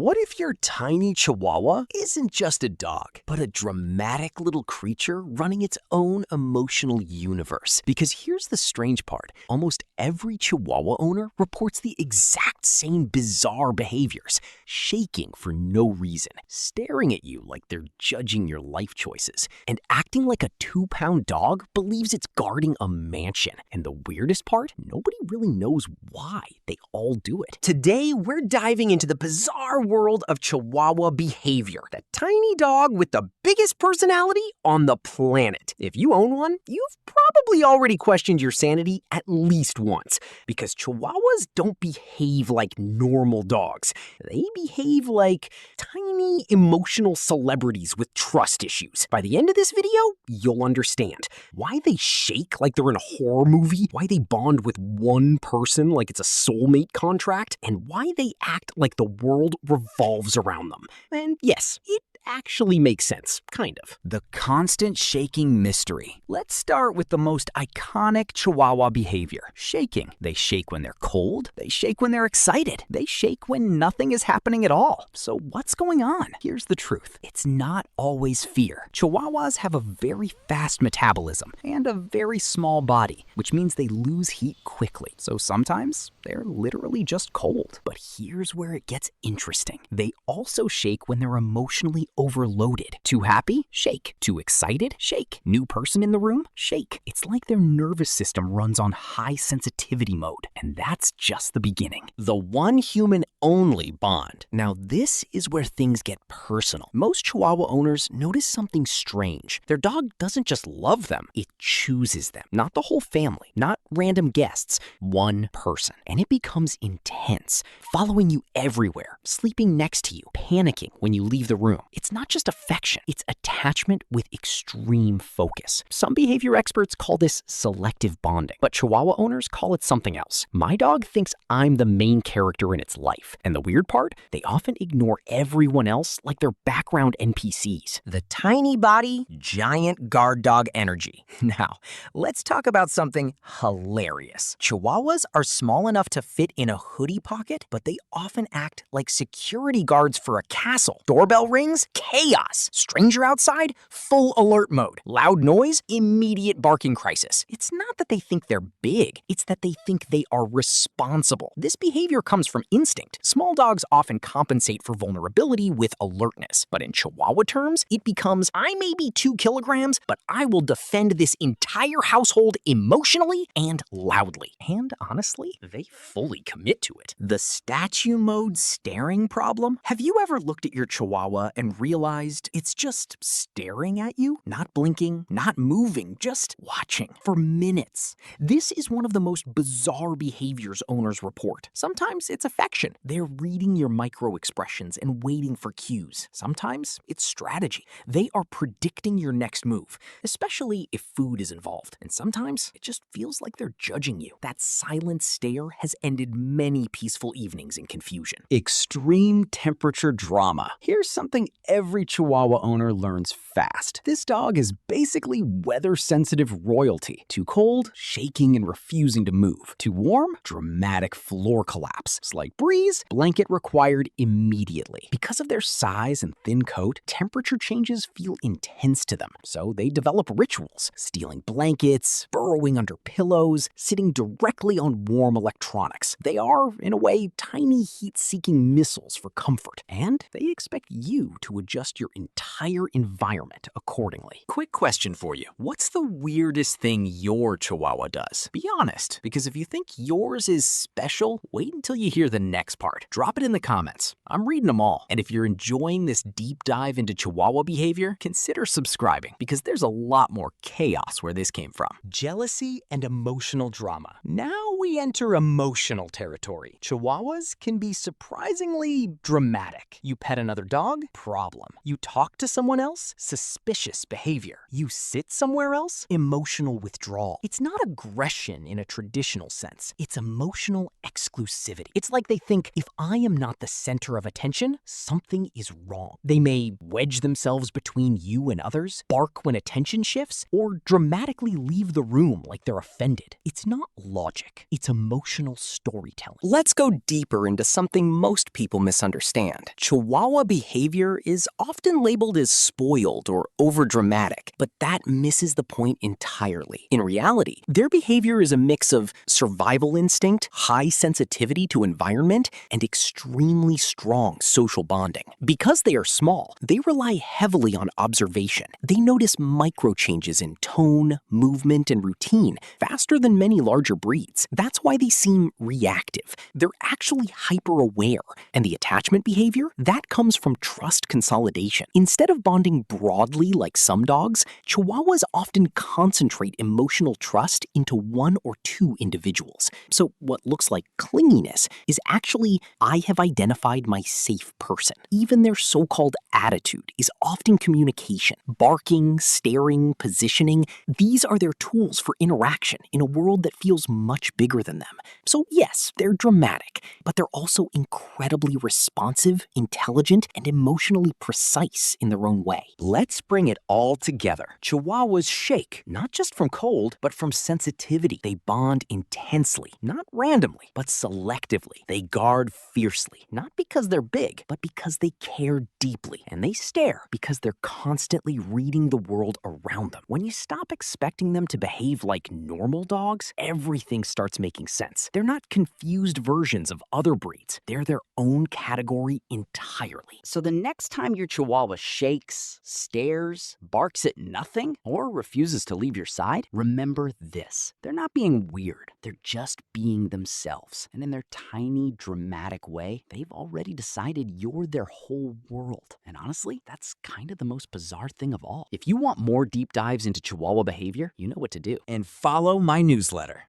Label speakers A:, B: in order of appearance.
A: What if your tiny Chihuahua isn't just a dog, but a dramatic little creature running its own emotional universe? Because here's the strange part. Almost every Chihuahua owner reports the exact same bizarre behaviors. Shaking for no reason, staring at you like they're judging your life choices, and acting like a 2-pound dog believes it's guarding a mansion. And the weirdest part? Nobody really knows why they all do it. Today, we're diving into the bizarre world of Chihuahua behavior. The tiny dog with the biggest personality on the planet. If you own one, you've probably already questioned your sanity at least once. Because Chihuahuas don't behave like normal dogs. They behave like tiny emotional celebrities with trust issues. By the end of this video, you'll understand why they shake like they're in a horror movie, why they bond with one person like it's a soulmate contract, and why they act like the world revolves around them. And yes, it actually makes sense, kind of.
B: The constant shaking mystery. Let's start with the most iconic Chihuahua behavior, shaking. They shake when they're cold. They shake when they're excited. They shake when nothing is happening at all. So what's going on? Here's the truth. It's not always fear. Chihuahuas have a very fast metabolism and a very small body, which means they lose heat quickly. So sometimes they're literally just cold. But here's where it gets interesting. They also shake when they're emotionally overloaded. Too happy? Shake. Too excited? Shake. New person in the room? Shake. It's like their nervous system runs on high sensitivity mode, and that's just the beginning.
A: The one human only bond. Now this is where things get personal. Most Chihuahua owners notice something strange. Their dog doesn't just love them, it chooses them. Not the whole family, not random guests, one person. And it becomes intense, following you everywhere, sleeping next to you, panicking when you leave the room. It's not just affection, it's attachment with extreme focus. Some behavior experts call this selective bonding, but Chihuahua owners call it something else. My dog thinks I'm the main character in its life. And the weird part? They often ignore everyone else like they're background NPCs. The tiny body, giant guard dog energy. Now, let's talk about something hilarious. Chihuahuas are small enough to fit in a hoodie pocket, but they often act like security guards for a castle. Doorbell rings? Chaos. Stranger outside? Full alert mode. Loud noise? Immediate barking crisis. It's not that they think they're big, it's that they think they are responsible. This behavior comes from instinct. Small dogs often compensate for vulnerability with alertness, but in Chihuahua terms, it becomes, I may be 2 kilograms, but I will defend this entire household emotionally and loudly. And honestly, they fully commit to it. The statue mode staring problem? Have you ever looked at your Chihuahua and realized it's just staring at you? Not blinking, not moving, just watching for minutes. This is one of the most bizarre behaviors owners report. Sometimes it's affection. They're reading your micro expressions and waiting for cues. Sometimes it's strategy. They are predicting your next move, especially if food is involved. And sometimes it just feels like they're judging you. That silent stare has ended many peaceful evenings in confusion.
B: Extreme temperature drama. Here's something every Chihuahua owner learns fast. This dog is basically weather-sensitive royalty. Too cold, shaking and refusing to move. Too warm, dramatic floor collapse. Slight breeze, blanket required immediately. Because of their size and thin coat, temperature changes feel intense to them. So they develop rituals, stealing blankets, burrowing under pillows, sitting directly on warm electronics. They are, in a way, tiny heat-seeking missiles for comfort. And they expect you to adjust your entire environment accordingly.
A: Quick question for you. What's the weirdest thing your Chihuahua does? Be honest, because if you think yours is special, wait until you hear the next part. Drop it in the comments. I'm reading them all. And if you're enjoying this deep dive into Chihuahua behavior, consider subscribing, because there's a lot more chaos where this came from. Jealousy and emotional drama. Now we enter emotional territory. Chihuahuas can be surprisingly dramatic. You pet another dog? Problem. You talk to someone else? Suspicious behavior. You sit somewhere else? Emotional withdrawal. It's not aggression in a traditional sense. It's emotional exclusivity. It's like they think, if I am not the center of of attention, something is wrong. They may wedge themselves between you and others, bark when attention shifts, or dramatically leave the room like they're offended. It's not logic, it's emotional storytelling. Let's go deeper into something most people misunderstand. Chihuahua behavior is often labeled as spoiled or overdramatic, but that misses the point entirely. In reality, their behavior is a mix of survival instinct, high sensitivity to environment, and extremely strong social bonding. Because they are small, they rely heavily on observation. They notice micro changes in tone, movement, and routine faster than many larger breeds. That's why they seem reactive. They're actually hyper-aware, and the attachment behavior, that comes from trust consolidation. Instead of bonding broadly like some dogs, Chihuahuas often concentrate emotional trust into one or two individuals. So what looks like clinginess is actually, I have identified my safe person. Even their so-called attitude is often communication. Barking, staring, positioning, these are their tools for interaction in a world that feels much bigger than them. So yes, they're dramatic, but they're also incredibly responsive, intelligent, and emotionally precise in their own way.
B: Let's bring it all together. Chihuahuas shake, not just from cold, but from sensitivity. They bond intensely, not randomly, but selectively. They guard fiercely, not because they're big, but because they care deeply. And they stare because they're constantly reading the world around them. When you stop expecting them to behave like normal dogs, everything starts making sense. They're not confused versions of other breeds. They're their own category entirely. So the next time your Chihuahua shakes, stares, barks at nothing, or refuses to leave your side, remember this. They're not being weird. They're just being themselves. And in their tiny, dramatic way, they've already decided you're their whole world. And honestly, that's kind of the most bizarre thing of all. If you want more deep dives into Chihuahua behavior, you know what to do. And follow my newsletter.